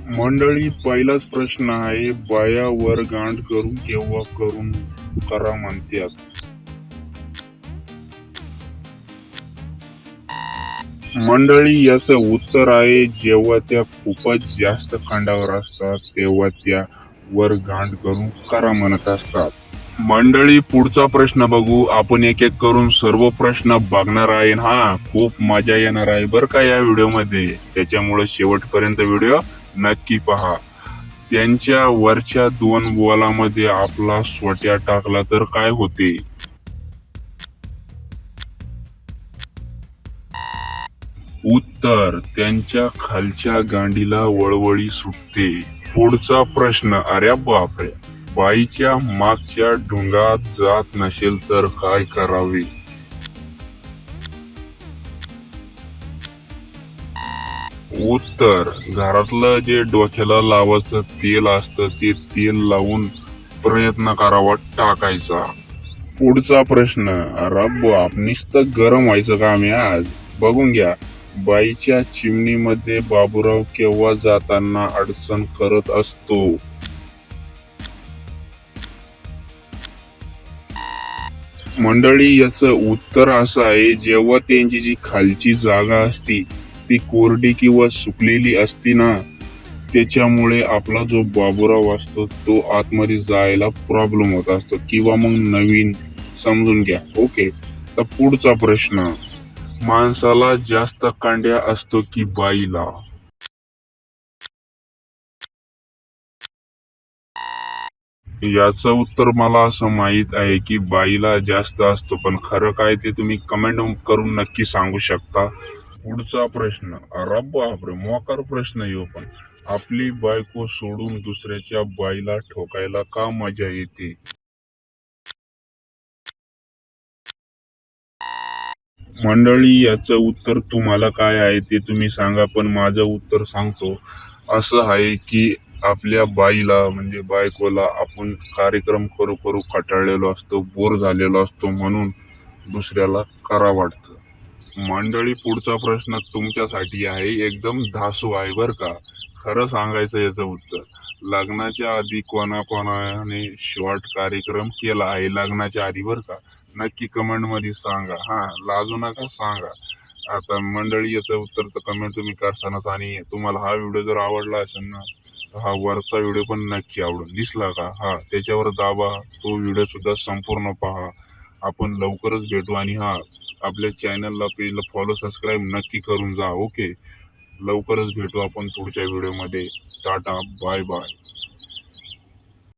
मंडळी, पहिलाच प्रश्न आहे, बाया वर गांड करून केव्हा करून करा म्हणतात? मंडळी, याचं उत्तर आहे, जेव्हा त्या खूपच जास्त खांडावर असतात तेव्हा त्या वर गांड करून करा म्हणत असतात. मंडळी, पुढचा प्रश्न बघू. आपण एक एक करून सर्व प्रश्न बघणार आहे. हा, खूप मजा येणार आहे बर का या व्हिडिओ मध्ये, त्याच्यामुळे शेवटपर्यंत व्हिडिओ नक्की पहा. त्यांच्या वरच्या 2 बोलामध्ये आपला स्वट्या टाकला तर काय होते? उत्तर, त्यांच्या खालच्या गांडीला वळवळी सुटते. पुढचा प्रश्न, अरे बापरे, बाईच्या मागच्या ढुंगात जात नसेल तर काय करावे? उत्तर, घरातलं जे डोक्याला लावायचं तेल असतं ते तेल लावून प्रयत्न करावा टाकायचा. पुढचा प्रश्न, अरे बाप, नुसतं गरम व्हायचं काम आहे आज. बघून घ्या, बाईच्या चिमणीमध्ये बाबूराव केव्हा जाताना अडचण करत असतो? मंडळी, याचं उत्तर असं आहे, जेव्हा त्यांची जी खालची जागा असती ती कोरडी किंवा सुकलेली असती ना, त्याच्यामुळे आपला जो बाबूराव असतो तो आतमध्ये जायला प्रॉब्लेम होत असतो, किंवा मग नवीन, समजून घ्या. ओके, तर पुढचा प्रश्न, माणसाला जास्त कांड्या असतो की बाईला? याचं उत्तर मला असं माहित आहे की बाईला जास्त असतो, पण खरं काय ते तुम्ही कमेंट करून नक्की सांगू शकता. पुढचा प्रश्न, अरे बापरे, मोकार प्रश्न येऊ, पण आपली बायको सोडून दुसऱ्याच्या बाईला ठोकायला का मजा येते? मंडळी, याचं उत्तर तुम्हाला काय आहे ते तुम्ही सांगा, पण माझं उत्तर सांगतो. असं आहे की आपल्या बाईला म्हणजे बायकोला आपण कार्यक्रम करू करू कंटाळलेलो असतो, बोर झालेलो असतो, म्हणून दुसऱ्याला करा वाटतं. मंडळी, पुढचा प्रश्न तुमच्यासाठी आहे, एकदम धासू आहे बर का. खरं सांगायचं याचं उत्तर, लग्नाच्या आधी कोणाकोणाने शॉर्ट कार्यक्रम केला आहे लग्नाच्या आधी बर का? नक्की कमेंट मध्ये सांगा. हा, लाजू नका, सांगा. आता मंडळी, याचं उत्तर तर कमेंट तुम्ही करसानच, आणि तुम्हाला हा व्हिडिओ जर आवडला असेल ना, तर हा वरचा व्हिडिओ पण नक्की आवडून दिसला का, हा त्याच्यावर दाबा, तो व्हिडिओ सुद्धा संपूर्ण पहा. आपण लवकरच भेटू, आणि हा, आपल्या चॅनलला, पेजला फॉलो, सबस्क्राईब नक्की करून जा. ओके, लवकरच भेटू आपण पुढच्या व्हिडिओमध्ये. Tata, bye bye.